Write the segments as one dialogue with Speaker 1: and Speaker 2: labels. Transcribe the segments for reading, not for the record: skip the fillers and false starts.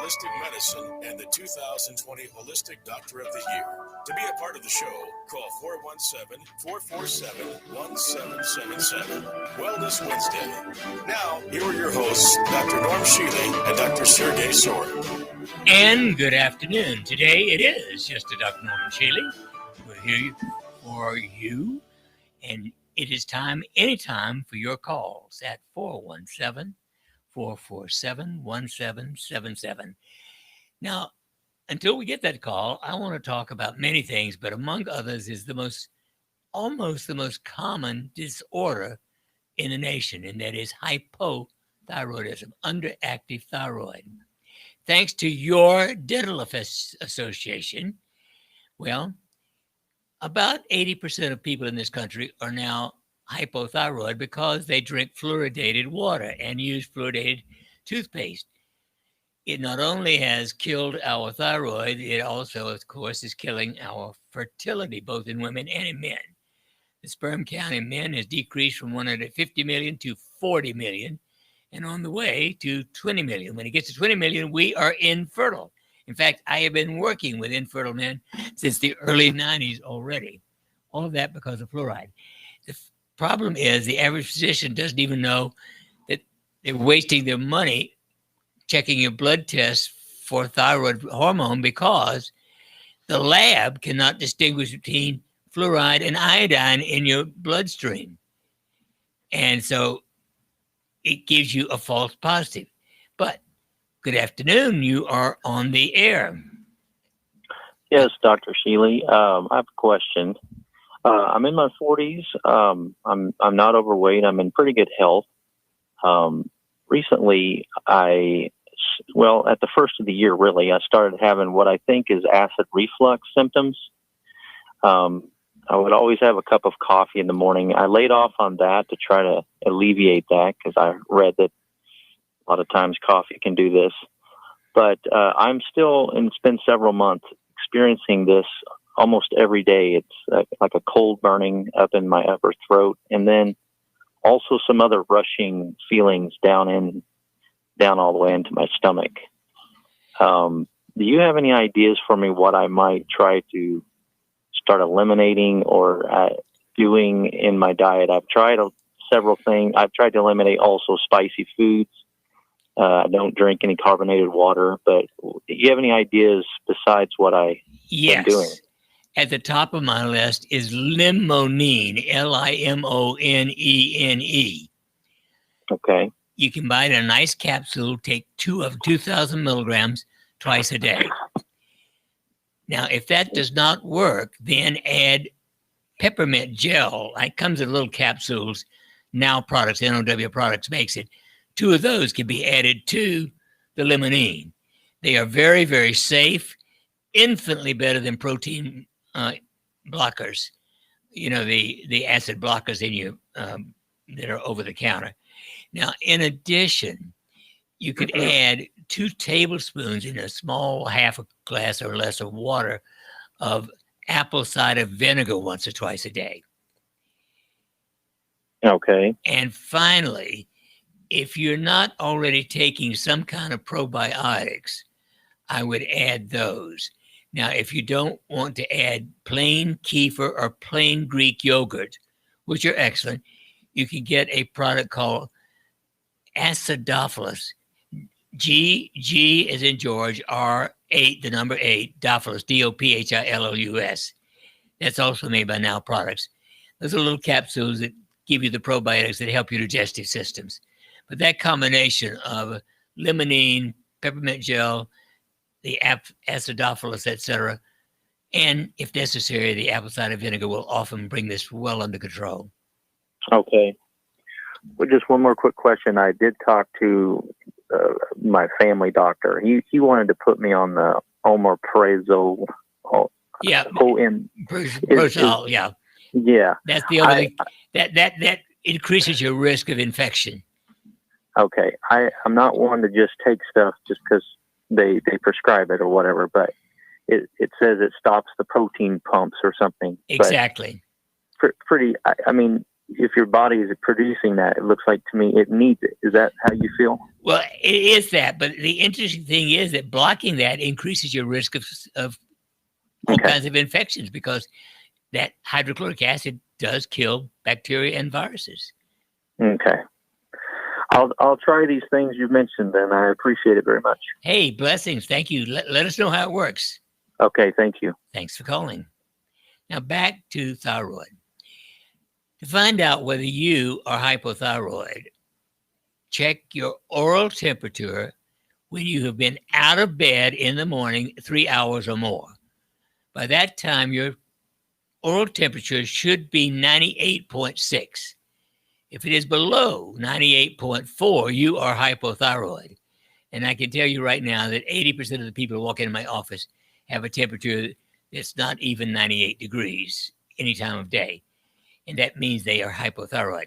Speaker 1: Holistic Medicine and the 2020 Holistic Doctor of the Year. To be a part of the show, call 417-447-1777. Wellness Wednesday. Now, here are your hosts, Dr. Norm Shealy and Dr. Shealy-Sorin.
Speaker 2: And good afternoon. Today it is just a Dr. Norman Shealy. We're here for you, and it is anytime for your calls at 417-447-1777. Now, until we get that call, I want to talk about many things, but among others is almost the most common disorder in the nation, and that is hypothyroidism, underactive thyroid. Thanks to your dental association, well, about 80% of people in this country are now hypothyroid because they drink fluoridated water and use fluoridated toothpaste. It not only has killed our thyroid, it also, of course, is killing our fertility, both in women and in men. The sperm count in men has decreased from 150 million to 40 million, and on the way to 20 million. When it gets to 20 million, we are infertile. In fact, I have been working with infertile men since the early 90s already. All of that because of fluoride. The problem is the average physician doesn't even know that they're wasting their money checking your blood tests for thyroid hormone because the lab cannot distinguish between fluoride and iodine in your bloodstream. And so it gives you a false positive. But good afternoon. You are on the air.
Speaker 3: Yes, Dr. Shealy. I have a question. I'm in my 40s. I'm not overweight. I'm in pretty good health. Recently, at the first of the year, really, I started having what I think is acid reflux symptoms. I would always have a cup of coffee in the morning. I laid off on that to try to alleviate that because I read that a lot of times coffee can do this. But I'm still, and it's been several months, experiencing this almost every day. It's like a cold burning up in my upper throat, and then also some other rushing feelings down all the way into my stomach. Do you have any ideas for me what I might try to start eliminating or doing in my diet? I've tried several things. I've tried to eliminate also spicy foods. I don't drink any carbonated water, but do you have any ideas besides what I am doing?
Speaker 2: At the top of my list is limonene, Limonene.
Speaker 3: Okay.
Speaker 2: You can buy it in a nice capsule, take 2,000 milligrams twice a day. Now, if that does not work, then add peppermint gel. It comes in little capsules. Now Products, NOW Products makes it. 2 of those can be added to the limonene. They are very, very safe, infinitely better than protein blockers. You know, the acid blockers in you that are over the counter. Now, in addition, you could add 2 tablespoons in a small half a glass or less of water of apple cider vinegar once or twice a day.
Speaker 3: Okay.
Speaker 2: And finally, if you're not already taking some kind of probiotics, I would add those. Now, if you don't want to add plain kefir or plain Greek yogurt, which are excellent, you can get a product called acidophilus. G as in George, R8, the number 8, Dophilus, Dophilus. That's also made by Now Products. Those are little capsules that give you the probiotics that help your digestive systems. But that combination of limonene, peppermint gel, the acidophilus, etc., and if necessary, the apple cider vinegar will often bring this well under control.
Speaker 3: Okay. Well, just one more quick question. I did talk to my family doctor. He wanted to put me on the omeprazole.
Speaker 2: Prozol, yeah.
Speaker 3: Yeah.
Speaker 2: That's the other thing. That increases your risk of infection.
Speaker 3: Okay. I'm not one to just take stuff just because they prescribe it or whatever, but it says it stops the protein pumps or something.
Speaker 2: Exactly.
Speaker 3: But I mean, if your body is producing that, it looks like to me it needs it. Is that how you feel?
Speaker 2: Well, it is that, but the interesting thing is that blocking that increases your risk of all
Speaker 3: Okay.
Speaker 2: kinds of infections, because that hydrochloric acid does kill bacteria and viruses.
Speaker 3: Okay. I'll try these things you've mentioned, and I appreciate it very much.
Speaker 2: Hey, blessings. Thank you. Let us know how it works.
Speaker 3: Okay, thank you.
Speaker 2: Thanks for calling. Now back to thyroid. To find out whether you are hypothyroid, check your oral temperature when you have been out of bed in the morning 3 hours or more. By that time, your oral temperature should be 98.6. If it is below 98.4, you are hypothyroid. And I can tell you right now that 80% of the people who walk into my office have a temperature that's not even 98 degrees any time of day. And that means they are hypothyroid.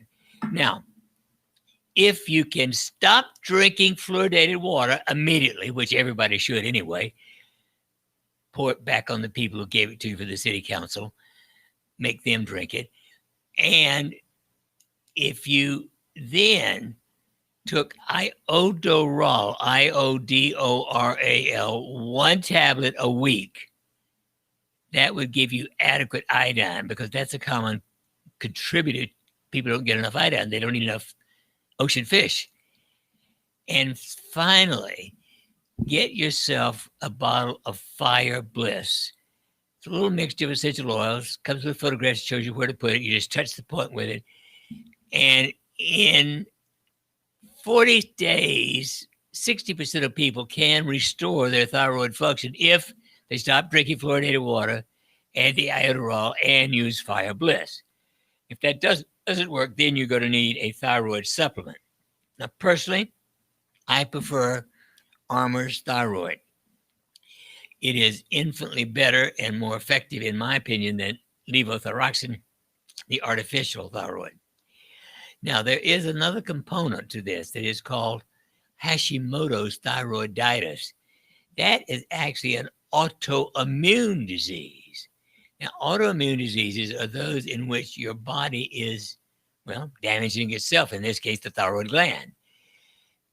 Speaker 2: Now, if you can stop drinking fluoridated water immediately, which everybody should anyway, pour it back on the people who gave it to you for the city council, make them drink it. And if you then took Iodoral, Iodoral, 1 tablet a week, that would give you adequate iodine, because that's a common contributor. People don't get enough iodine. They don't eat enough ocean fish. And finally, get yourself a bottle of Fire Bliss. It's a little mixture of essential oils, comes with photographs, shows you where to put it. You just touch the point with it. And in 40 days, 60% of people can restore their thyroid function if they stop drinking fluoridated water, add the Iodoral, and use Fire Bliss. If that doesn't work, then you're going to need a thyroid supplement. Now, personally, I prefer Armour's Thyroid. It is infinitely better and more effective, in my opinion, than levothyroxine, the artificial thyroid. Now, there is another component to this that is called Hashimoto's thyroiditis. That is actually an autoimmune disease. Now, autoimmune diseases are those in which your body is, damaging itself, in this case, the thyroid gland.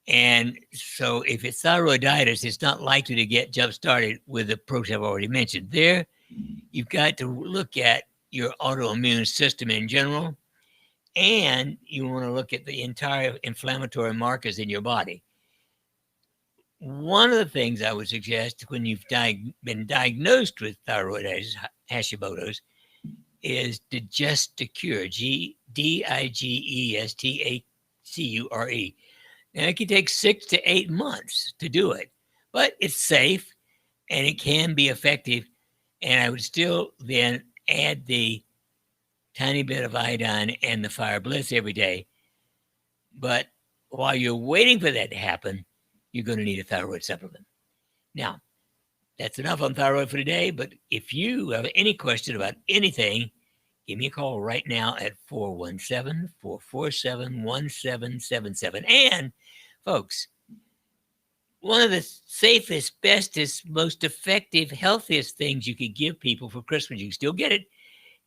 Speaker 2: And so if it's thyroiditis, it's not likely to get jump-started with the approach I've already mentioned. There, you've got to look at your autoimmune system in general, and you want to look at the entire inflammatory markers in your body. One of the things I would suggest when you've been diagnosed with thyroiditis, Hashimoto's, is Digestacure, Digestacure. Now, it can take 6 to 8 months to do it, but it's safe and it can be effective. And I would still then add the tiny bit of iodine and the Fire Bliss every day. But while you're waiting for that to happen, you're going to need a thyroid supplement. Now, that's enough on thyroid for today. But if you have any question about anything, give me a call right now at 417-447-1777. And folks, one of the safest, bestest, most effective, healthiest things you could give people for Christmas, you can still get it,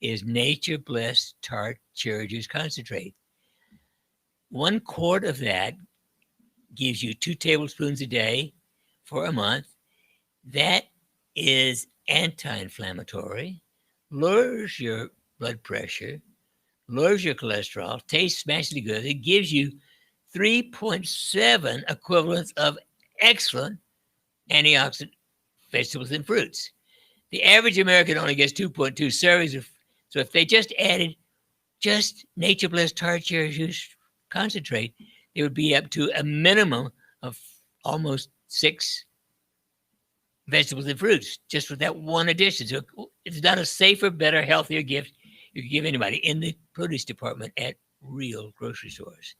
Speaker 2: is Nature Bliss Tart Cherry Juice Concentrate. 1 quart of that gives you 2 tablespoons a day for a month. That is anti-inflammatory, lowers your blood pressure, lowers your cholesterol, tastes smashingly good. It gives you 3.7 equivalents of excellent antioxidant vegetables and fruits. The average American only gets 2.2 servings. So if they just added just Nature Bliss Tart Cherry Juice Concentrate, they would be up to a minimum of almost 6 vegetables and fruits just with that one addition. So it's not a safer, better, healthier gift you can give anybody in the produce department at real grocery stores.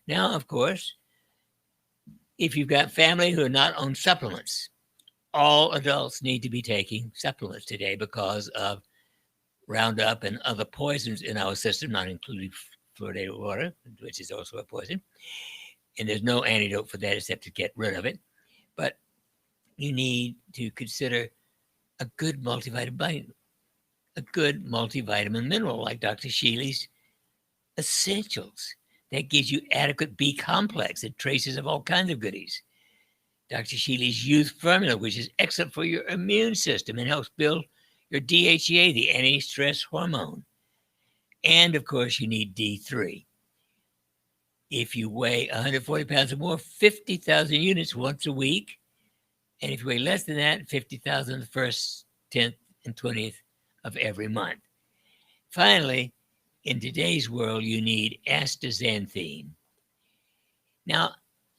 Speaker 2: Now, of course, if you've got family who are not on supplements, all adults need to be taking supplements today because of Roundup and other poisons in our system, not including fluoridated water, which is also a poison. And there's no antidote for that except to get rid of it. But you need to consider a good multivitamin mineral like Dr. Shealy's essentials. That gives you adequate B complex and traces of all kinds of goodies. Dr. Shealy's Youth Formula, which is excellent for your immune system and helps build your DHEA, the anti-stress hormone. And of course, you need D3. If you weigh 140 pounds or more, 50,000 units once a week. And if you weigh less than that, 50,000 the first, 10th, and 20th of every month. Finally, in today's world, you need astaxanthin. Now,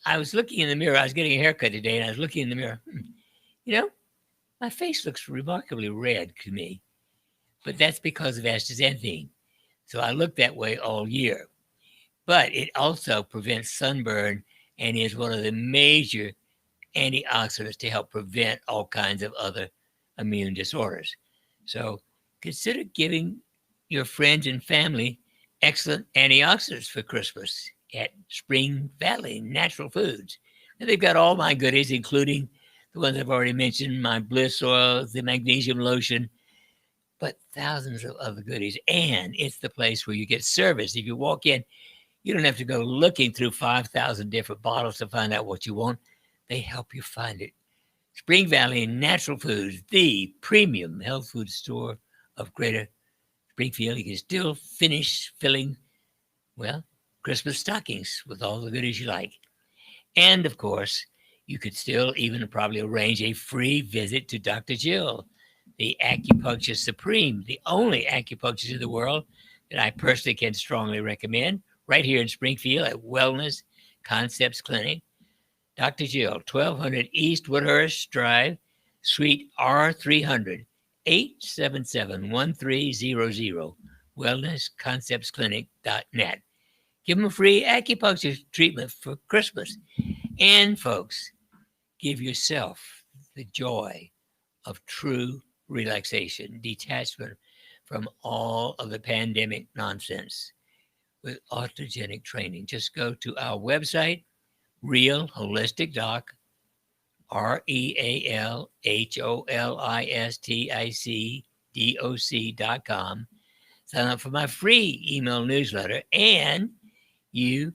Speaker 2: I was looking in the mirror. I was getting a haircut today, and I was looking in the mirror. My face looks remarkably red to me, but that's because of astaxanthin. So I look that way all year. But it also prevents sunburn and is one of the major antioxidants to help prevent all kinds of other immune disorders. So consider giving your friends and family excellent antioxidants for Christmas at Spring Valley Natural Foods. And they've got all my goodies, including the ones I've already mentioned, my Bliss oil, the magnesium lotion, but thousands of other goodies. And it's the place where you get service. If you walk in, you don't have to go looking through 5,000 different bottles to find out what you want. They help you find it. Spring Valley Natural Foods, the premium health food store of Greater Springfield. You can still finish filling, Christmas stockings with all the goodies you like. And of course, you could still even probably arrange a free visit to Dr. Jill, the Acupuncture Supreme, the only acupuncturist in the world that I personally can strongly recommend, right here in Springfield at Wellness Concepts Clinic. Dr. Jill, 1200 East Woodhurst Drive, Suite R300, 877-1300, wellnessconceptsclinic.net. Give them a free acupuncture treatment for Christmas. And folks, give yourself the joy of true relaxation, detachment from all of the pandemic nonsense with autogenic training. Just go to our website, Real Holistic Doc, RealHolisticDoc.com. Sign up for my free email newsletter, and you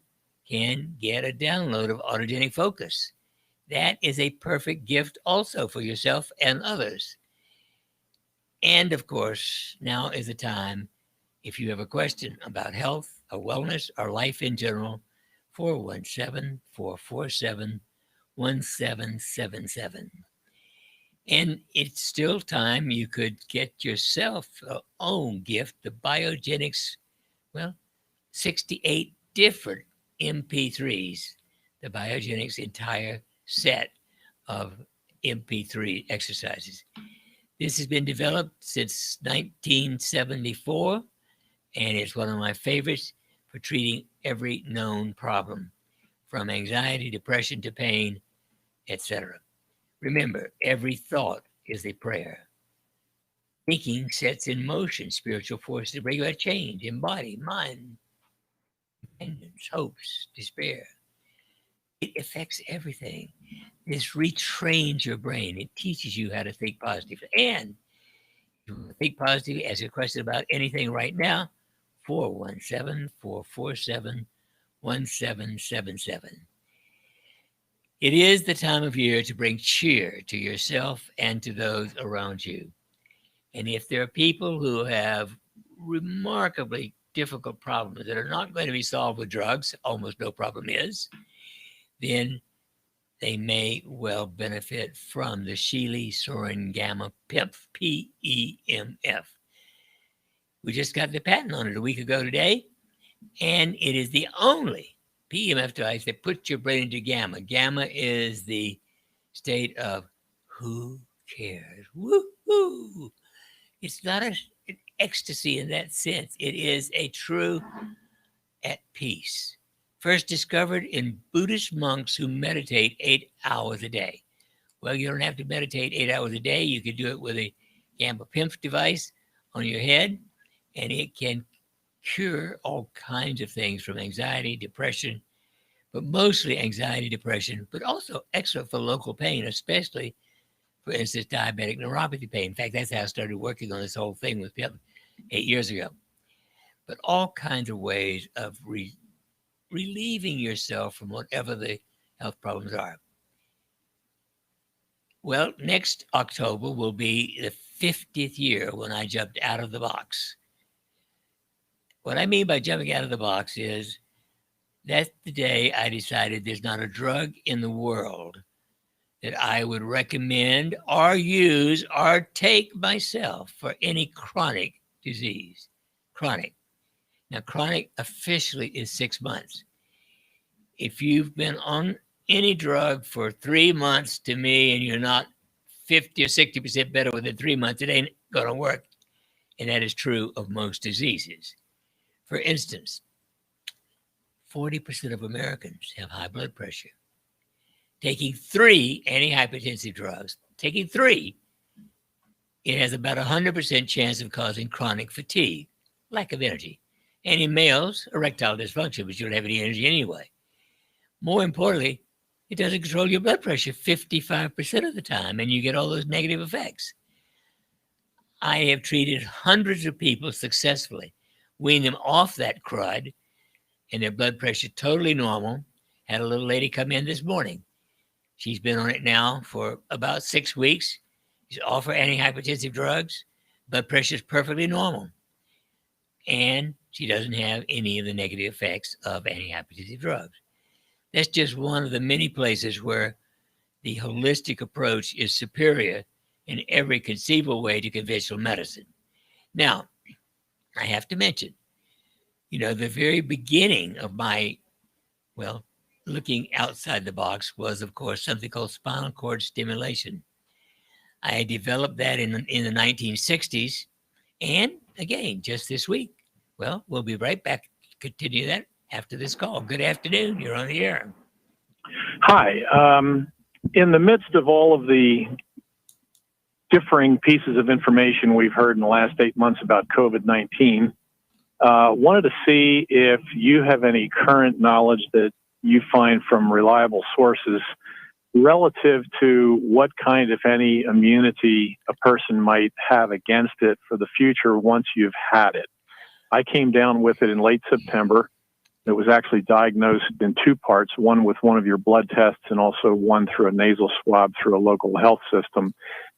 Speaker 2: can get a download of Autogenic Focus. That is a perfect gift also for yourself and others. And of course, now is the time, if you have a question about health or wellness or life in general, 417-447-1777. And it's still time you could get yourself your own gift, the Biogenics, 68 different MP3s, the Biogenics entire set of MP3 exercises. This has been developed since 1974, and it's one of my favorites for treating every known problem, from anxiety, depression to pain, etc. Remember, every thought is a prayer. Thinking sets in motion spiritual forces to regulate change in body, mind, independence, hopes, despair. It affects everything. This retrains your brain. It teaches you how to think positive. And if you think positive, ask a question about anything right now, 417-447-1777. It is the time of year to bring cheer to yourself and to those around you. And if there are people who have remarkably difficult problems that are not going to be solved with drugs, almost no problem is, then they may well benefit from the Shealy-Sorin Gamma PEMF, P-E-M-F. We just got the patent on it a week ago today, and it is the only PEMF device that puts your brain into gamma. Gamma is the state of who cares? Woo-hoo! It's not an ecstasy in that sense. It is a true at peace. First discovered in Buddhist monks who meditate 8 hours a day. Well, you don't have to meditate 8 hours a day. You can do it with a Gamma PEMF device on your head, and it can cure all kinds of things from anxiety, depression, but mostly anxiety, depression, but also excellent for local pain, especially, for instance, diabetic neuropathy pain. In fact, that's how I started working on this whole thing with PEMF 8 years ago. but all kinds of ways of relieving yourself from whatever the health problems are. Well, next October will be the 50th year when I jumped out of the box. What I mean by jumping out of the box is that's the day I decided there's not a drug in the world that I would recommend or use or take myself for any chronic disease. Chronic. Now, chronic officially is 6 months. If you've been on any drug for 3 months to me and you're not 50 or 60% better within 3 months, it ain't going to work. And that is true of most diseases. For instance, 40% of Americans have high blood pressure. Taking 3 antihypertensive drugs, it has about 100% chance of causing chronic fatigue, lack of energy. And in males, erectile dysfunction, but you don't have any energy anyway. More importantly, it doesn't control your blood pressure 55% of the time, and you get all those negative effects. I have treated hundreds of people successfully, weaned them off that crud, and their blood pressure totally normal. Had a little lady come in this morning. She's been on it now for about 6 weeks. She's off her antihypertensive drugs. Blood pressure is perfectly normal. And she doesn't have any of the negative effects of antihypertensive drugs. That's just one of the many places where the holistic approach is superior in every conceivable way to conventional medicine. Now, I have to mention, the very beginning of my, looking outside the box was, of course, something called spinal cord stimulation. I developed that in the 1960s. And again, just this week. Well, we'll be right back to continue that after this call. Good afternoon. You're on the air.
Speaker 4: Hi. In the midst of all of the differing pieces of information we've heard in the last 8 months about COVID-19, wanted to see if you have any current knowledge that you find from reliable sources relative to what kind, if any, immunity a person might have against it for the future once you've had it. I came down with it in late September. It was actually diagnosed in 2 parts, one with one of your blood tests and also one through a nasal swab through a local health system,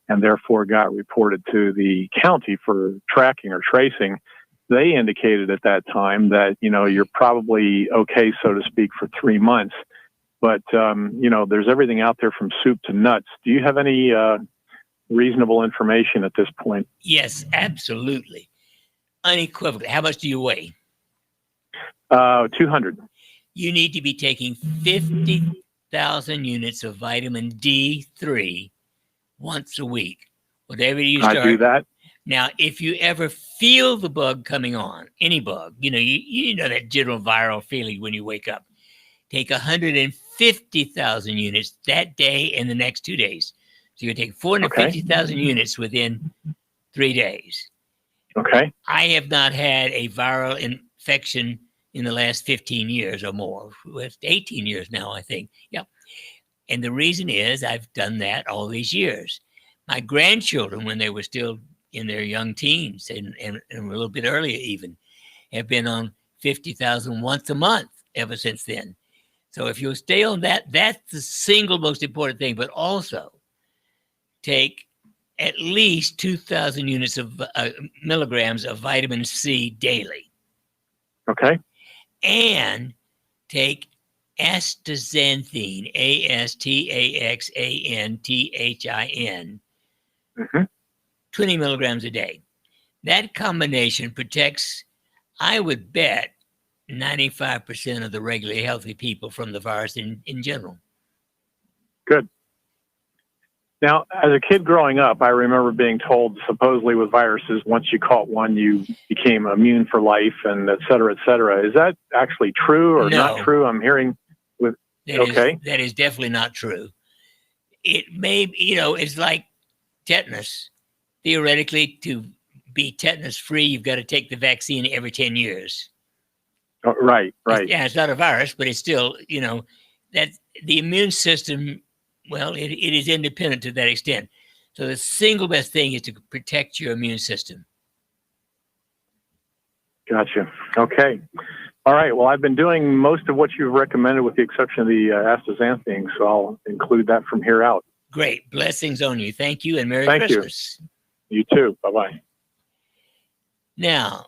Speaker 4: and therefore got reported to the county for tracking or tracing. They indicated at that time that, you're probably okay, so to speak, for 3 months. But, there's everything out there from soup to nuts. Do you have any reasonable information at this point?
Speaker 2: Yes, absolutely. Unequivocally. How much do you weigh?
Speaker 4: 200.
Speaker 2: You need to be taking 50,000 units of vitamin D3 once a week. Whatever you start.
Speaker 4: I do that.
Speaker 2: Now, if you ever feel the bug coming on, any bug, you know that general viral feeling when you wake up, take 150,000 units that day and the next 2 days. So you're going to take 450,000 units within 3 days.
Speaker 4: Okay.
Speaker 2: I have not had a viral infection in the last 15 years or more. It's 18 years now, I think. Yeah. And the reason is I've done that all these years. My grandchildren, when they were still in their young teens and a little bit earlier even, have been on 50,000 once a month ever since then. So if you'll stay on that, that's the single most important thing. But also take at least 2,000 units of milligrams of vitamin C daily.
Speaker 4: Okay.
Speaker 2: And take astaxanthin, Astaxanthin, 20 milligrams a day. That combination protects, I would bet, 95% of the regularly healthy people from the virus in general.
Speaker 4: Good. Now, as a kid growing up, I remember being told supposedly with viruses, once you caught one, you became immune for life and et cetera, et cetera. Is that actually true or not true? I'm hearing with,
Speaker 2: that is definitely not true. It may, it's like tetanus. Theoretically, to be tetanus free, you've got to take the vaccine every 10 years.
Speaker 4: Oh, right.
Speaker 2: It's not a virus, but it's still, that the immune system, it is independent to that extent. So the single best thing is to protect your immune system.
Speaker 4: Gotcha. Okay. All right. Well, I've been doing most of what you've recommended with the exception of the astaxanthin, so I'll include that from here out.
Speaker 2: Great. Blessings on you. Thank you, and Merry
Speaker 4: Thank you.
Speaker 2: Christmas.
Speaker 4: You too. Bye-bye.
Speaker 2: Now,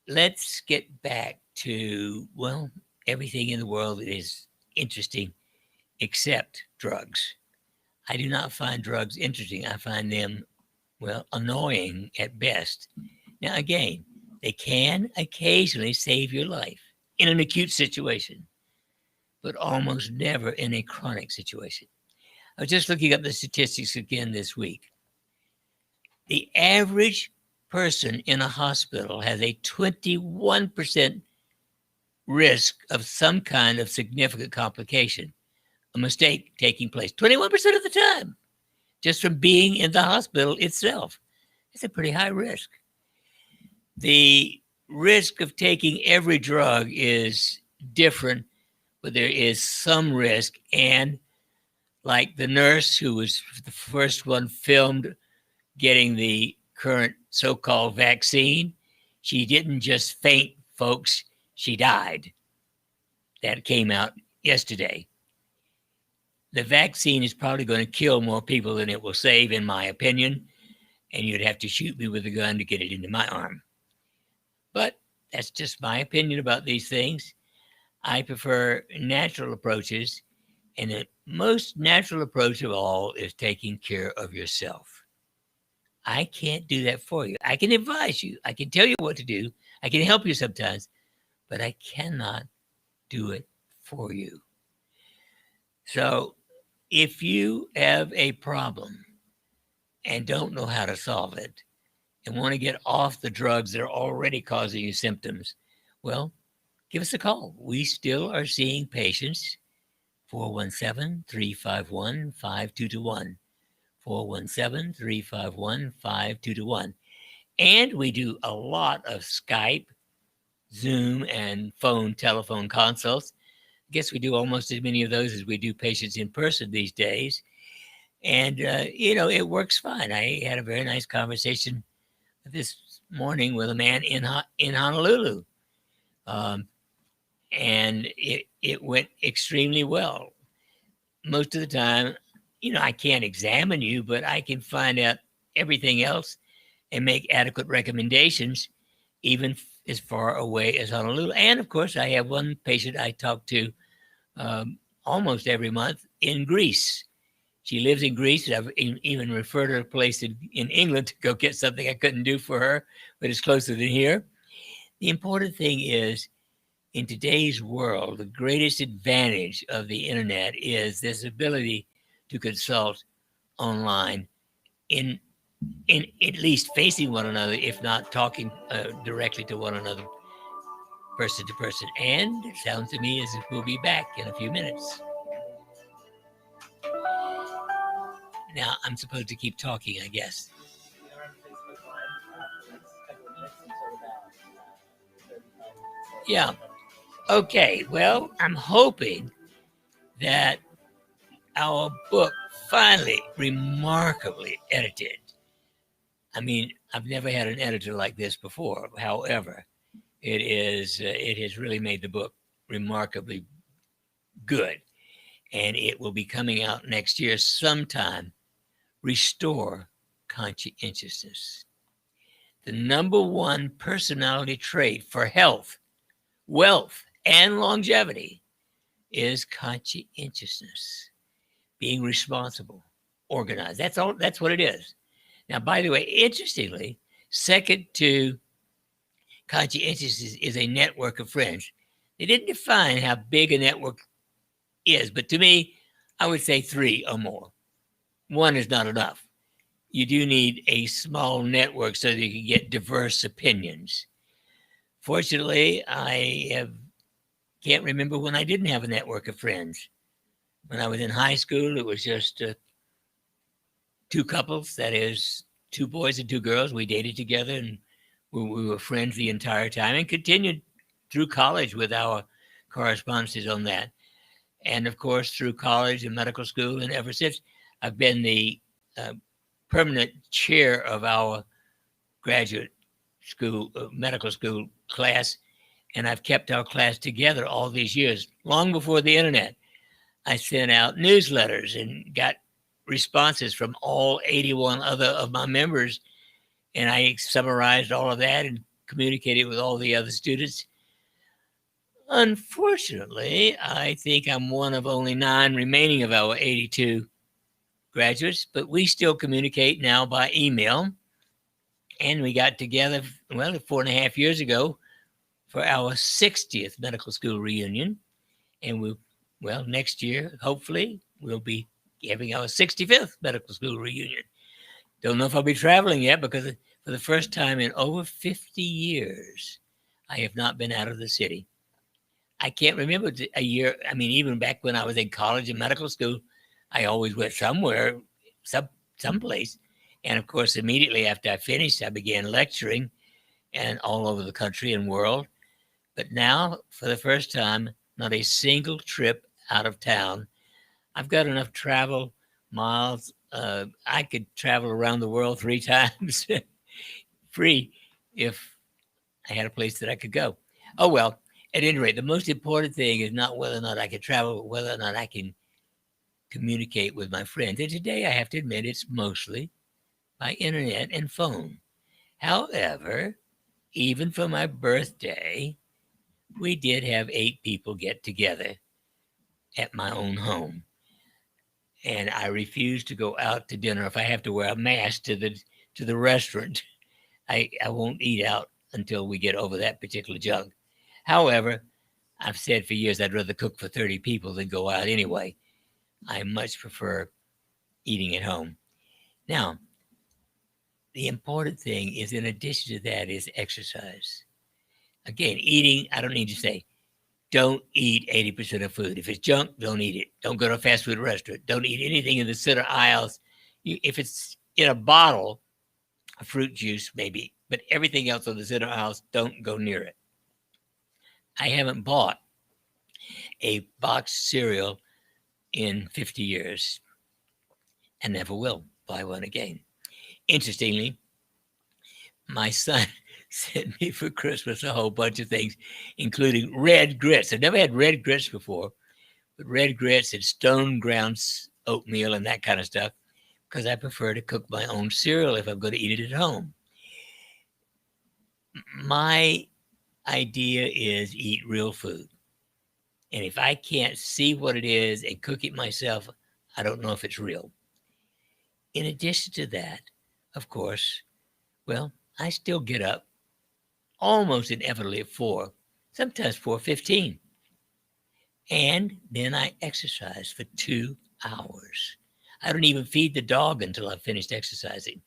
Speaker 2: let's get back to, well, everything in the world that is interesting except drugs. I do not find drugs interesting. I find them, well, annoying at best. Now, again, they can occasionally save your life in an acute situation, but almost never in a chronic situation. I was just looking up the statistics again this week. The average person in a hospital has a 21% risk of some kind of significant complication, a mistake taking place 21% of the time, just from being in the hospital itself. It's a pretty high risk. The risk of taking every drug is different, but there is some risk. And like the nurse who was the first one filmed getting the current so-called vaccine, she didn't just faint, folks, she died. That came out yesterday. The vaccine is probably going to kill more people than it will save, in my opinion, and you'd have to shoot me with a gun to get it into my arm. But that's just my opinion about these things. I prefer natural approaches, and the most natural approach of all is taking care of yourself. I can't do that for you. I can advise you. I can tell you what to do. I can help you sometimes, but I cannot do it for you. So if you have a problem and don't know how to solve it and want to get off the drugs that are already causing you symptoms, well, give us a call. We still are seeing patients. 417-351-5221. 417-351-5221. And we do a lot of Skype, Zoom, and telephone consults. I guess we do almost as many of those as we do patients in person these days. And, it works fine. I had a very nice conversation this morning with a man in Honolulu. And it went extremely well. Most of the time, I can't examine you, but I can find out everything else and make adequate recommendations, even as far away as Honolulu. And of course, I have one patient I talk to almost every month in Greece. She lives in Greece. I've even referred her a place in England to go get something I couldn't do for her, but it's closer than here. The important thing is, in today's world, the greatest advantage of the internet is this ability to consult online in at least facing one another, if not talking directly to one another, person to person. And it sounds to me as if we'll be back in a few minutes. Now, I'm supposed to keep talking, I guess. Yeah. Okay. Well, I'm hoping that our book finally remarkably edited. I mean, I've never had an editor like this before. However, it has really made the book remarkably good. And it will be coming out next year sometime. Restore Conscientiousness. The number one personality trait for health, wealth, and longevity is conscientiousness. Being responsible, organized. That's all. That's what it is. Now, by the way, interestingly, second to conscientiousness is a network of friends. They didn't define how big a network is, but to me, I would say 3 or more. 1 is not enough. You do need a small network so that you can get diverse opinions. Fortunately, can't remember when I didn't have a network of friends. When I was in high school, it was just 2 couples, that is 2 boys and 2 girls. We dated together and we were friends the entire time and continued through college with our correspondences on that. And of course, through college and medical school, and ever since, I've been the permanent chair of our graduate school, medical school class, and I've kept our class together all these years, long before the internet. I sent out newsletters and got responses from all 81 other of my members, and I summarized all of that and communicated with all the other students. Unfortunately, I think I'm one of only 9 remaining of our 82 graduates, but we still communicate now by email. And we got together, 4.5 years ago for our 60th medical school reunion. And next year, hopefully, we'll be having our 65th medical school reunion. Don't know if I'll be traveling yet, because for the first time in over 50 years, I have not been out of the city. I can't remember a year. I mean, even back when I was in college and medical school, I always went somewhere, someplace. And of course, immediately after I finished, I began lecturing and all over the country and world. But now, for the first time, not a single trip out of town. I've got enough travel miles. I could travel around the world 3 times free if I had a place that I could go. Oh, well, at any rate, the most important thing is not whether or not I can travel, but whether or not I can communicate with my friends. And today, I have to admit, it's mostly by internet and phone. However, even for my birthday, we did have 8 people get together at my own home. And I refuse to go out to dinner if I have to wear a mask to the restaurant. I won't eat out until we get over that particular junk. However, I've said for years I'd rather cook for 30 people than go out anyway. I much prefer eating at home. Now, the important thing is, in addition to that, is exercise. Again, eating, I don't need to say, don't eat 80% of food. If it's junk, don't eat it. Don't go to a fast food restaurant. Don't eat anything in the center aisles. If it's in a bottle, a fruit juice maybe, but everything else on the center aisles, don't go near it. I haven't bought a boxed cereal in 50 years and never will buy one again. Interestingly, my son sent me for Christmas a whole bunch of things, including red grits. I've never had red grits before, but red grits and stone ground oatmeal and that kind of stuff, because I prefer to cook my own cereal if I'm going to eat it at home. My idea is eat real food. And if I can't see what it is and cook it myself, I don't know if it's real. In addition to that, of course, I still get up almost inevitably at 4, sometimes 4:15. And then I exercise for 2 hours. I don't even feed the dog until I've finished exercising.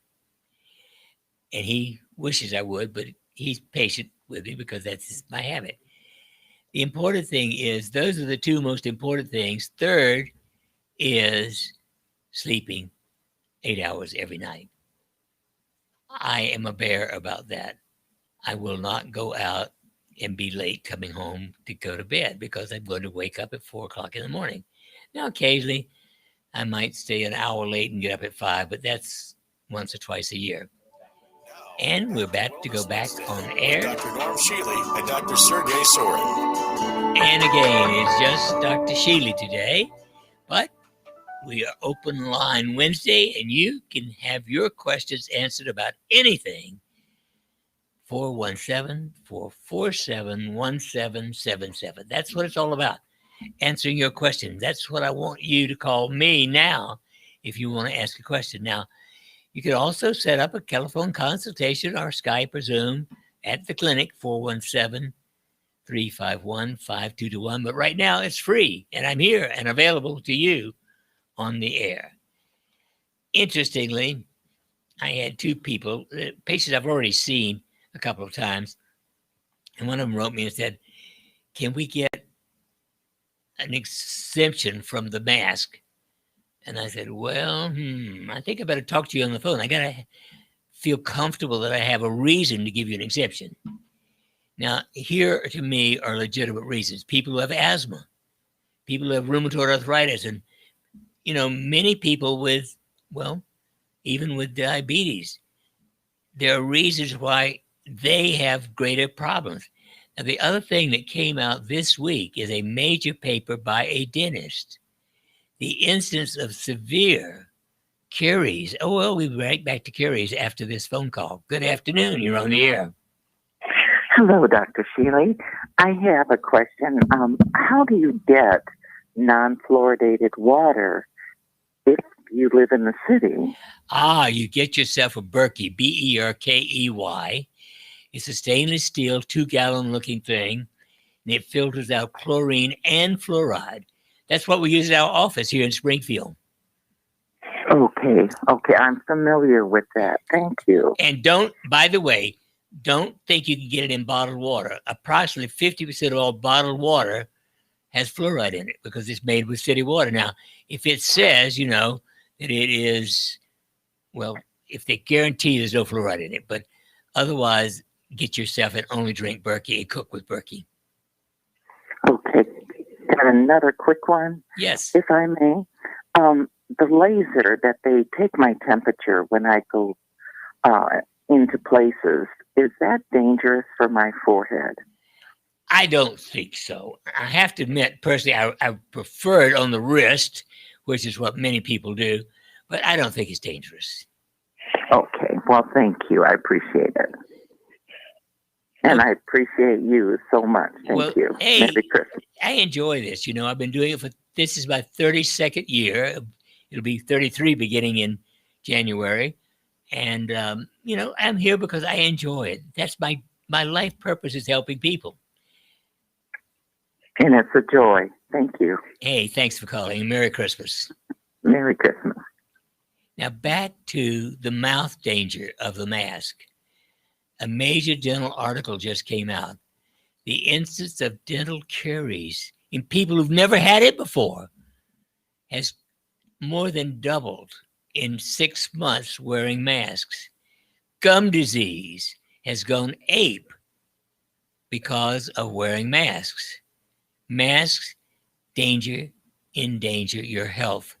Speaker 2: And he wishes I would, but he's patient with me because that's my habit. The important thing is, those are the 2 most important things. Third is sleeping 8 hours every night. I am a bear about that. I will not go out and be late coming home to go to bed because I'm going to wake up at 4 o'clock in the morning. Now, occasionally, I might stay an hour late and get up at 5, but that's once or twice a year. And we're back to go back on air.
Speaker 1: Dr. Norm Shealy and Dr. Shealy-Sorin.
Speaker 2: And again, it's just Dr. Shealy today, but we are open line Wednesday, and you can have your questions answered about anything. 417-447-1777. That's what it's all about, answering your questions. That's what I want you to call me now if you want to ask a question. Now, you can also set up a telephone consultation or Skype or Zoom at the clinic, 417-351-5221. But right now it's free, and I'm here and available to you on the air. Interestingly, I had 2 people, patients I've already seen a couple of times, and one of them wrote me and said, can we get an exemption from the mask? And I said, I think I better talk to you on the phone. I got to feel comfortable that I have a reason to give you an exemption. Now, here to me are legitimate reasons. People who have asthma, people who have rheumatoid arthritis, and, many people with, even with diabetes. There are reasons why they have greater problems. Now, the other thing that came out this week is a major paper by a dentist. The incidence of severe caries. Oh, well, we'll be right back to caries after this phone call. Good afternoon. You're on the air.
Speaker 5: Hello, Dr. Shealy. I have a question. How do you get non-fluoridated water if you live in the city?
Speaker 2: You get yourself a Berkey, Berkey. It's a stainless steel 2-gallon looking thing, and it filters out chlorine and fluoride. That's what we use at our office here in Springfield.
Speaker 5: Okay, I'm familiar with that. Thank you.
Speaker 2: And by the way, don't think you can get it in bottled water. Approximately 50% of all bottled water has fluoride in it because it's made with city water. Now, if it says, that it is, well, if they guarantee there's no fluoride in it, but otherwise, get yourself and only drink Berkey and cook with Berkey.
Speaker 5: Okay. And another quick one.
Speaker 2: Yes.
Speaker 5: If I may. The laser that they take my temperature when I go into places, is that dangerous for my forehead?
Speaker 2: I don't think so. I have to admit, personally, I prefer it on the wrist, which is what many people do, but I don't think it's dangerous.
Speaker 5: Okay. Well, thank you. I appreciate it. And I appreciate you so much. Thank you.
Speaker 2: Hey,
Speaker 5: Merry Christmas.
Speaker 2: I enjoy this. I've been doing it this is my 32nd year. It'll be 33 beginning in January. And, I'm here because I enjoy it. That's my life purpose is helping people.
Speaker 5: And it's a joy. Thank you.
Speaker 2: Hey, thanks for calling. Merry Christmas.
Speaker 5: Merry Christmas.
Speaker 2: Now, back to the mouth danger of the mask. A major dental article just came out. The incidence of dental caries in people who've never had it before has more than doubled in 6 months wearing masks. Gum disease has gone ape because of wearing masks. Masks endanger your health.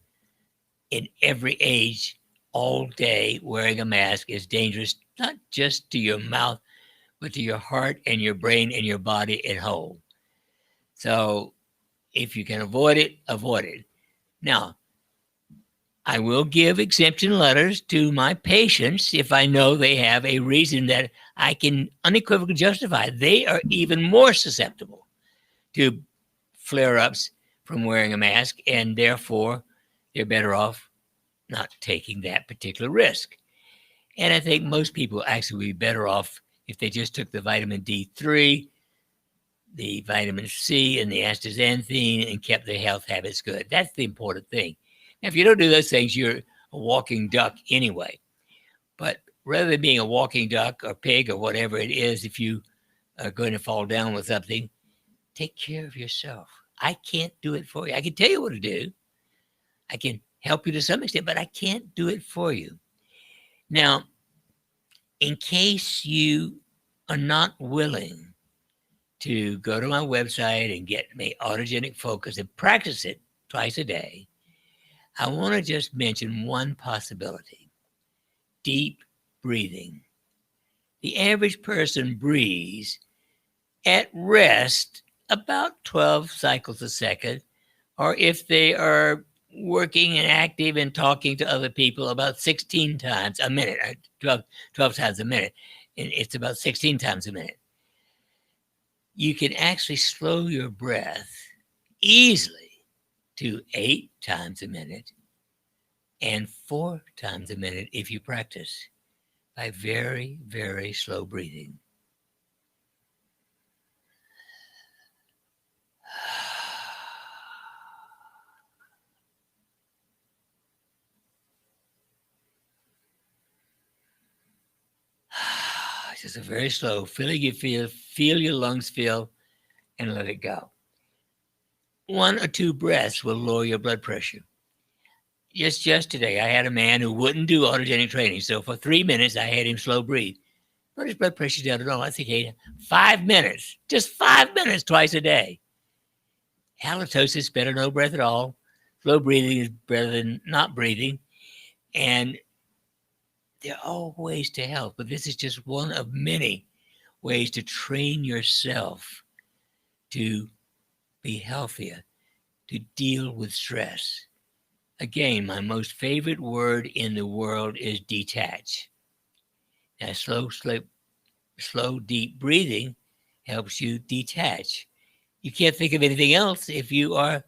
Speaker 2: In every age, all day, wearing a mask is dangerous, not just to your mouth, but to your heart and your brain and your body at whole. So if you can avoid it, avoid it. Now, I will give exemption letters to my patients if I know they have a reason that I can unequivocally justify. They are even more susceptible to flare-ups from wearing a mask, and therefore they're better off not taking that particular risk. And I think most people actually would be better off if they just took the vitamin D3, the vitamin C, and the astaxanthin and kept their health habits good. That's the important thing. Now, if you don't do those things, you're a walking duck anyway. But rather than being a walking duck or pig or whatever it is, if you are going to fall down with something, take care of yourself. I can't do it for you. I can tell you what to do. I can help you to some extent, but I can't do it for you. Now, in case you are not willing to go to my website and get me autogenic focus and practice it twice a day, I want to just mention one possibility: deep breathing. The average person breathes at rest about 12 cycles a second, or if they are working and active and talking to other people, about 16 times a minute, 12 times a minute. And it's about 16 times a minute. You can actually slow your breath easily to 8 times a minute and 4 times a minute if you practice by very, very slow breathing. Just a very slow, feeling you feel your lungs fill, and let it go. 1 or 2 breaths will lower your blood pressure. Just yesterday, I had a man who wouldn't do autogenic training. So for 3 minutes, I had him slow breathe. But his blood pressure down at all. I think he had 5 minutes, just 5 minutes twice a day. Halitosis, better no breath at all. Slow breathing is better than not breathing. And there are all ways to help, but this is just one of many ways to train yourself to be healthier, to deal with stress. Again, my most favorite word in the world is detach. Now, slow, deep breathing helps you detach. You can't think of anything else if you are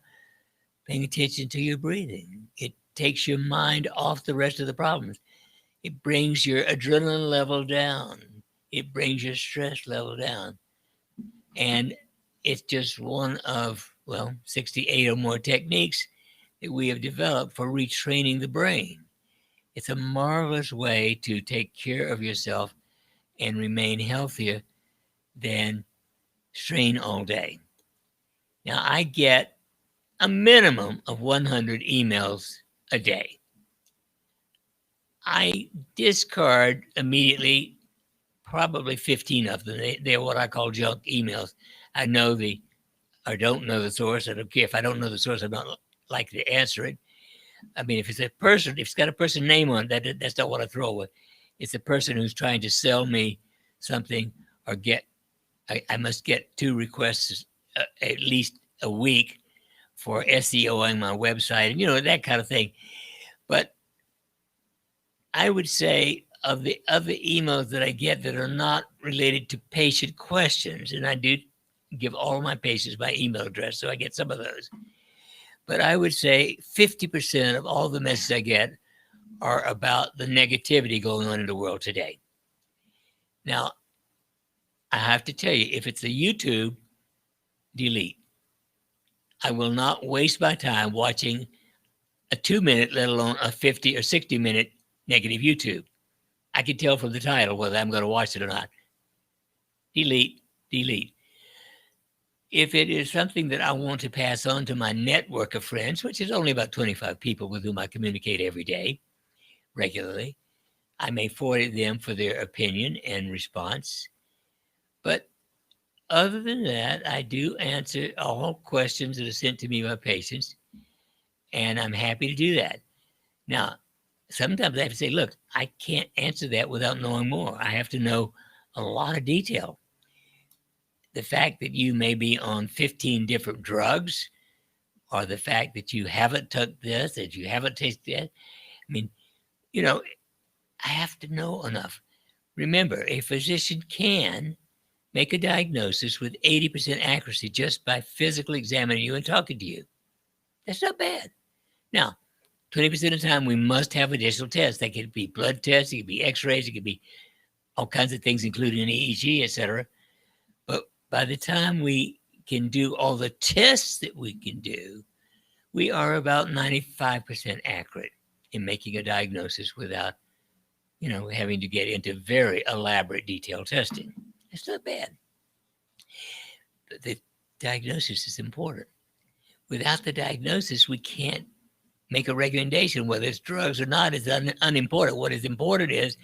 Speaker 2: paying attention to your breathing. It takes your mind off the rest of the problems. It brings your adrenaline level down. It brings your stress level down. And it's just one of, 68 or more techniques that we have developed for retraining the brain. It's a marvelous way to take care of yourself and remain healthier than strain all day. Now, I get a minimum of 100 emails a day. I discard immediately probably 15 of them. They're what I call junk emails. I know or don't know the source. I don't care if I don't know the source. I don't like to answer it. I mean, if it's got a person name on it, that's not what I throw away. It's a person who's trying to sell me something or I must get 2 requests at least a week for SEOing my website and, that kind of thing. But I would say of the other emails that I get that are not related to patient questions, and I do give all of my patients my email address, so I get some of those. But I would say 50% of all the messages I get are about the negativity going on in the world today. Now, I have to tell you, if it's a YouTube, delete. I will not waste my time watching a 2-minute, let alone a 50 or 60-minute negative YouTube. I can tell from the title whether I'm going to watch it or not. Delete. If it is something that I want to pass on to my network of friends, which is only about 25 people with whom I communicate every day, regularly, I may forward it them for their opinion and response. But other than that, I do answer all questions that are sent to me by patients, and I'm happy to do that. Now, sometimes I have to say, look, I can't answer that without knowing more. I have to know a lot of detail. The fact that you may be on 15 different drugs, or the fact that you haven't took this, that you haven't tasted that. I mean, I have to know enough. Remember, a physician can make a diagnosis with 80% accuracy just by physically examining you and talking to you. That's not bad. Now, 20% of the time, we must have additional tests. They could be blood tests, it could be x-rays, it could be all kinds of things, including an EEG, etc. But by the time we can do all the tests that we can do, we are about 95% accurate in making a diagnosis without, having to get into very elaborate detailed testing. It's not bad. But the diagnosis is important. Without the diagnosis, we can't make a recommendation. Whether it's drugs or not is unimportant. What is important is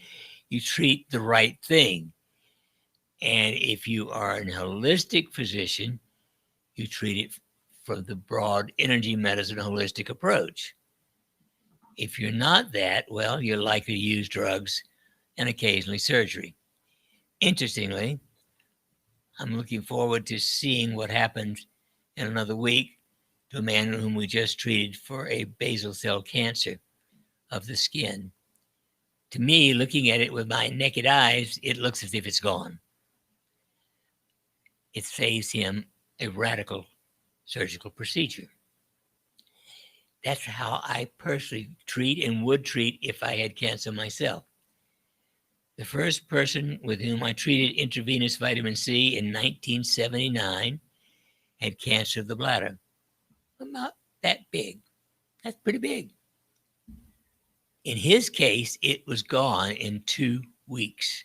Speaker 2: you treat the right thing. And if you are an holistic physician, you treat it from the broad energy medicine holistic approach. If you're not that, well, you're likely to use drugs and occasionally surgery. Interestingly, I'm looking forward to seeing what happens in another week to a man whom we just treated for a basal cell cancer of the skin. To me, looking at it with my naked eyes, it looks as if it's gone. It saves him a radical surgical procedure. That's how I personally treat and would treat if I had cancer myself. The first person with whom I treated intravenous vitamin C in 1979 had cancer of the bladder. About that big. That's pretty big. In his case, it was gone in 2 weeks.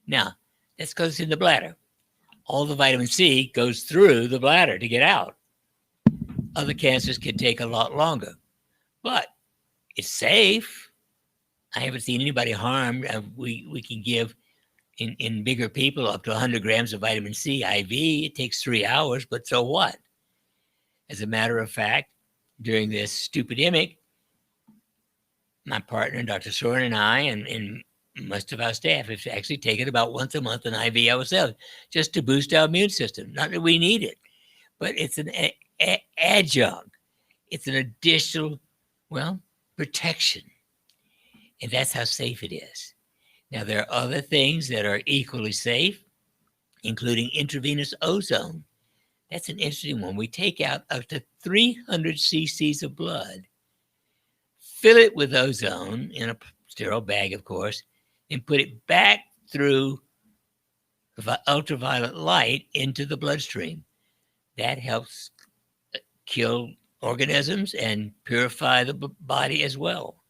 Speaker 2: Now, that's because it's in the bladder. All the vitamin C goes through the bladder to get out. Other cancers can take a lot longer, but it's safe. I haven't seen anybody harmed. We can give in bigger people up to 100 grams of vitamin C IV. It takes 3 hours, but so what? As a matter of fact, during this stupidemic, my partner, Dr. Sorin, and I, and most of our staff have actually taken about once a month an IV ourselves just to boost our immune system. Not that we need it, but it's an adjunct. It's an additional, protection. And that's how safe it is. Now, there are other things that are equally safe, including intravenous ozone. That's an interesting one. We take out up to 300 cc's of blood, fill it with ozone in a sterile bag, of course, and put it back through ultraviolet light into the bloodstream. That helps kill organisms and purify the body as well.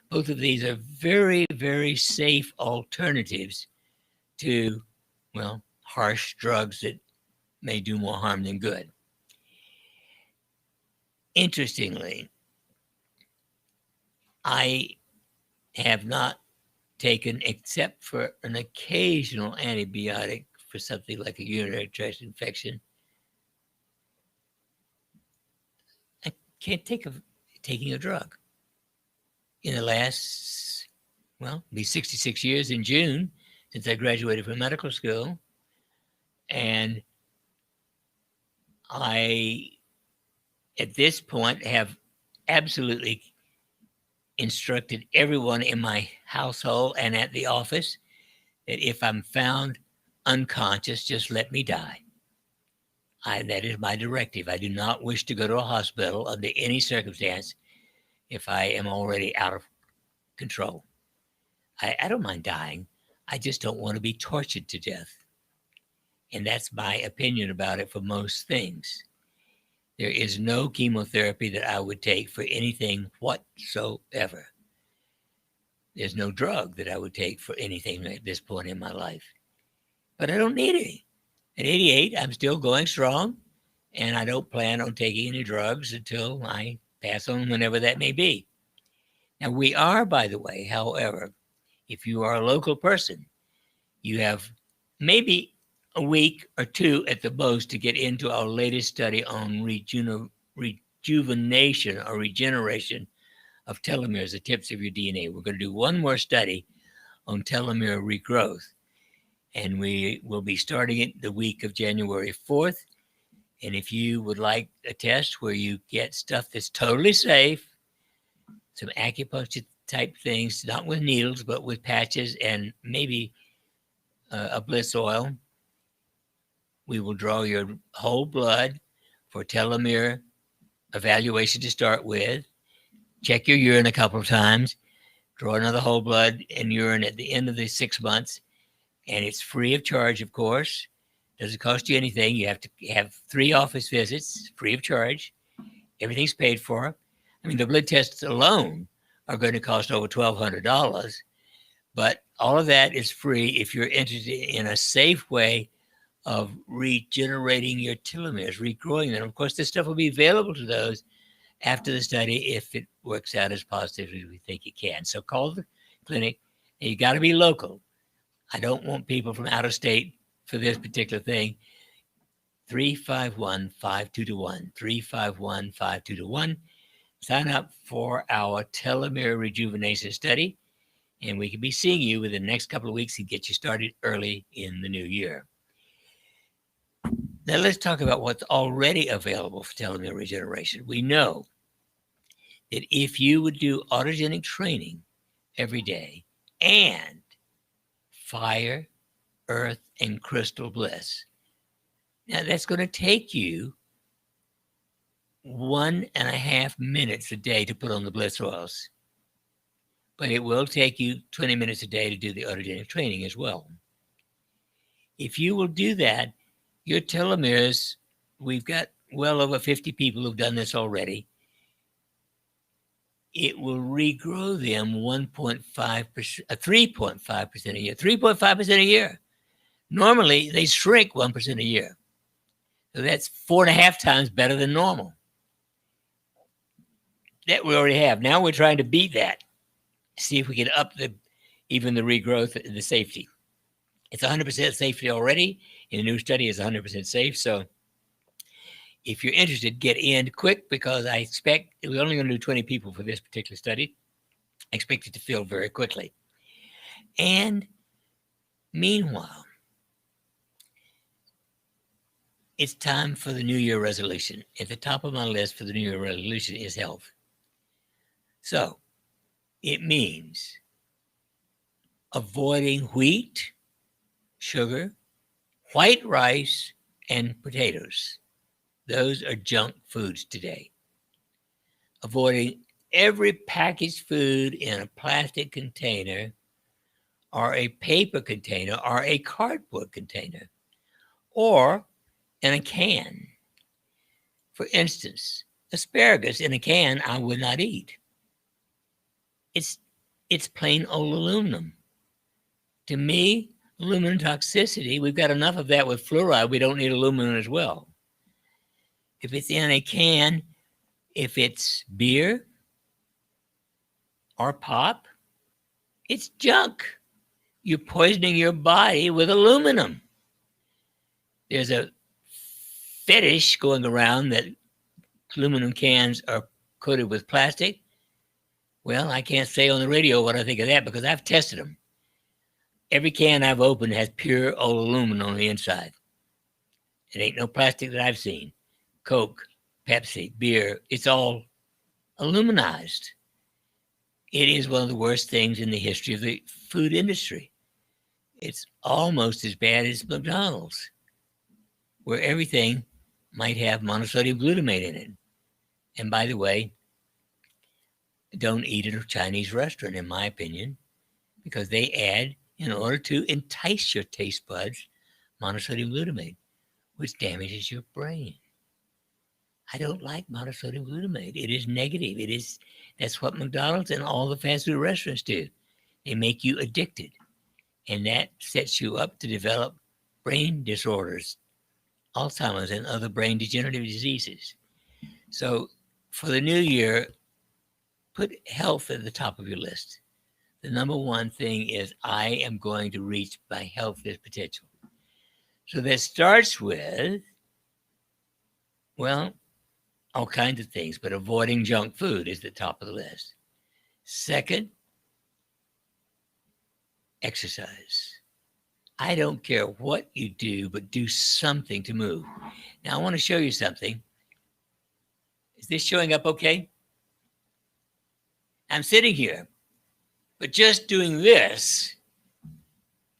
Speaker 2: Both of these are very, very safe alternatives to, harsh drugs that may do more harm than good. Interestingly, I have not taken, except for an occasional antibiotic for something like a urinary tract infection. I can't take taking a drug. In the last, be 66 years in June since I graduated from medical school. And I, at this point, have absolutely instructed everyone in my household and at the office that if I'm found unconscious, just let me die. That is my directive. I do not wish to go to a hospital under any circumstance if I am already out of control. I don't mind dying. I just don't want to be tortured to death. And that's my opinion about it for most things. There is no chemotherapy that I would take for anything whatsoever. There's no drug that I would take for anything at this point in my life. But I don't need any. At 88, I'm still going strong, and I don't plan on taking any drugs until I pass on, whenever that may be. Now, we are, by the way, however, if you are a local person, you have maybe a week or two at the most to get into our latest study on rejuvenation or regeneration of telomeres, the tips of your DNA. We're going to do one more study on telomere regrowth, and we will be starting it the week of January 4th. And if you would like a test where you get stuff that's totally safe, some acupuncture type things, not with needles, but with patches and maybe a bliss oil, we will draw your whole blood for telomere evaluation to start with. Check your urine a couple of times. Draw another whole blood and urine at the end of the 6 months. And it's free of charge, of course. Doesn't cost you anything. You have to have 3 office visits, free of charge. Everything's paid for. I mean, the blood tests alone are going to cost over $1,200. But all of that is free if you're interested in a safe way of regenerating your telomeres, regrowing them. Of course, this stuff will be available to those after the study if it works out as positively as we think it can. So call the clinic, and you got to be local. I don't want people from out of state for this particular thing. 351-5221, 351-5221. Sign up for our telomere rejuvenation study, and we can be seeing you within the next couple of weeks and get you started early in the new year. Now let's talk about what's already available for telomere regeneration. We know that if you would do autogenic training every day and fire, earth, and crystal bliss, now that's going to take you 1.5 minutes a day to put on the bliss oils. But it will take you 20 minutes a day to do the autogenic training as well. If you will do that, your telomeres, we've got well over 50 people who've done this already. It will regrow them 3.5% a year. 3.5% a year. Normally, they shrink 1% a year. So that's 4.5 times better than normal. That we already have. Now we're trying to beat that. See if we can up even the regrowth and the safety. It's 100% safety already. In the new study, it's 100% safe. So if you're interested, get in quick, because I expect we're only going to do 20 people for this particular study. I expect it to fill very quickly. And meanwhile, it's time for the New Year resolution. At the top of my list for the New Year resolution is health. So it means avoiding wheat, sugar, white rice, and potatoes. Those are junk foods today. Avoiding every packaged food in a plastic container or a paper container or a cardboard container or in a can. For instance, asparagus in a can I would not eat. It's plain old aluminum. To me, aluminum toxicity, we've got enough of that with fluoride. We don't need aluminum as well. If it's in a can, if it's beer or pop, it's junk. You're poisoning your body with aluminum. There's a fetish going around that aluminum cans are coated with plastic. Well, I can't say on the radio what I think of that because I've tested them. Every can I've opened has pure old aluminum on the inside. It ain't no plastic that I've seen. Coke, Pepsi, beer, it's all aluminized. It is one of the worst things in the history of the food industry. It's almost as bad as McDonald's, where everything might have monosodium glutamate in it. And by the way, don't eat at a Chinese restaurant, in my opinion, because they add, in order to entice your taste buds, monosodium glutamate, which damages your brain. I don't like monosodium glutamate. It is negative. That's what McDonald's and all the fast food restaurants do. They make you addicted. And that sets you up to develop brain disorders, Alzheimer's and other brain degenerative diseases. So for the new year, put health at the top of your list. The number one thing is I am going to reach my healthiest potential. So that starts with, well, all kinds of things, but avoiding junk food is the top of the list. Second, exercise. I don't care what you do, but do something to move. Now, I want to show you something. Is this showing up okay? I'm sitting here, but just doing this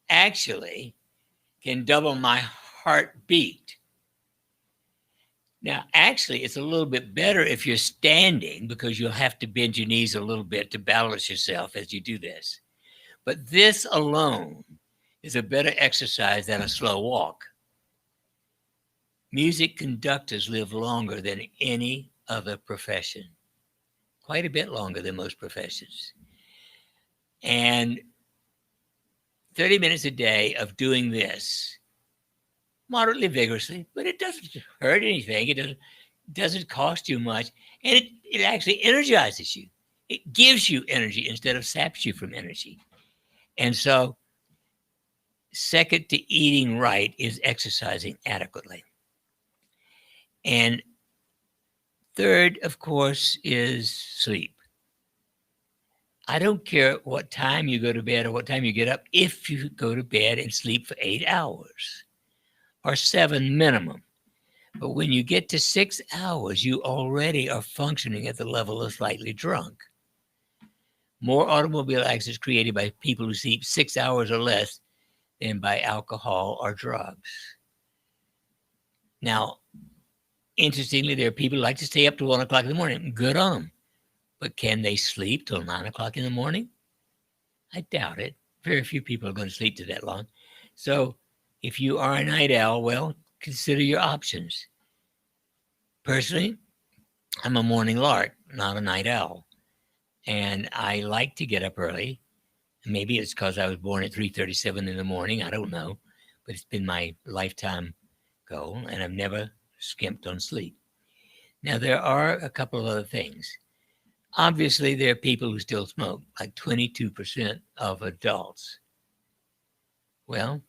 Speaker 2: actually can double my heartbeat. Now, actually, it's a little bit better if you're standing because you'll have to bend your knees a little bit to balance yourself as you do this. But this alone is a better exercise than a slow walk. Music conductors live longer than any other profession, quite a bit longer than most professions. And 30 minutes a day of doing this moderately vigorously, but it doesn't hurt anything. It doesn't cost you much. And it actually energizes you. It gives you energy instead of saps you from energy. And so second to eating right is exercising adequately. And third, of course, is sleep. I don't care what time you go to bed or what time you get up if you go to bed and sleep for 8 hours or 7 minimum. But when you get to 6 hours, you already are functioning at the level of slightly drunk. More automobile accidents created by people who sleep 6 hours or less than by alcohol or drugs. Now, interestingly, there are people who like to stay up to 1 o'clock in the morning. Good on them. But can they sleep till 9 o'clock in the morning? I doubt it. Very few people are going to sleep to that long. So if you are a night owl, well, consider your options. Personally, I'm a morning lark, not a night owl. And I like to get up early. Maybe it's because I was born at 3:37 in the morning. I don't know. But it's been my lifetime goal, and I've never skimped on sleep. Now, there are a couple of other things. Obviously, there are people who still smoke, like 22% of adults. Well,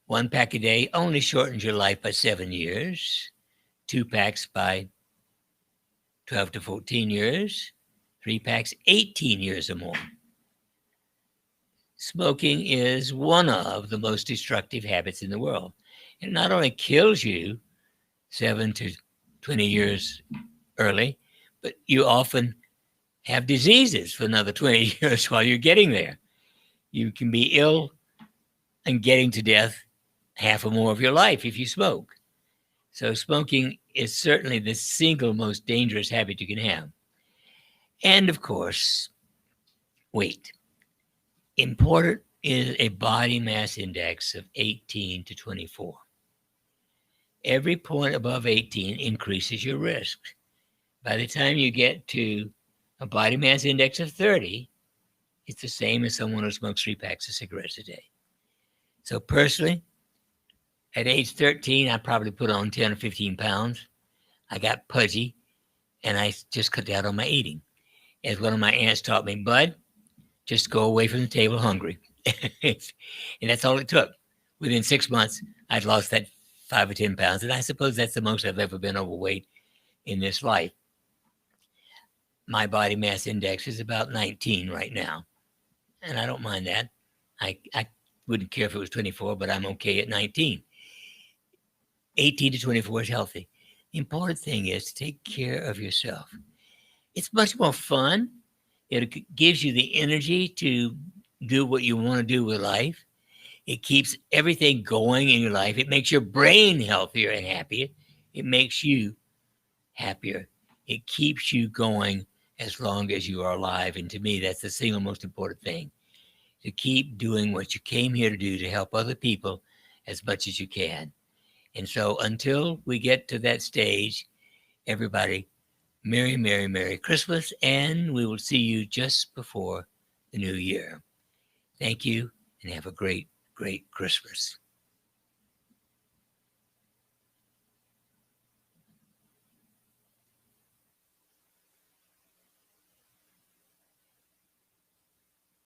Speaker 2: 1 pack a day only shortens your life by 7 years, 2 packs by 12 to 14 years, 3 packs, 18 years or more. smoking is one of the most destructive habits in the world. It not only kills you 7 to 20 years early, but you often have diseases for another 20 years while you're getting there. You can be ill and getting to death half or more of your life if you smoke. So smoking is certainly the single most dangerous habit you can have. And of course, weight. Important is a body mass index of 18 to 24. Every point above 18 increases your risk. By the time you get to a body mass index of 30, it's the same as someone who smokes 3 packs of cigarettes a day. So personally, at age 13, I probably put on 10 or 15 pounds. I got pudgy, and I just cut down on my eating. As one of my aunts taught me, bud, just go away from the table hungry. And that's all it took. Within 6 months, I'd lost that 5 or 10 pounds, and I suppose that's the most I've ever been overweight in this life. My body mass index is about 19 right now, and I don't mind that. I wouldn't care if it was 24, but I'm okay at 19. 18 to 24 is healthy. The important thing is to take care of yourself. It's much more fun. It gives you the energy to do what you want to do with life. It keeps everything going in your life. It makes your brain healthier and happier. It makes you happier. It keeps you going as long as you are alive. And to me, that's the single most important thing, to keep doing what you came here to do, to help other people as much as you can. And so until we get to that stage, everybody, Merry, Merry, Merry Christmas, and we will see you just before the new year. Thank you, and have a great, great Christmas.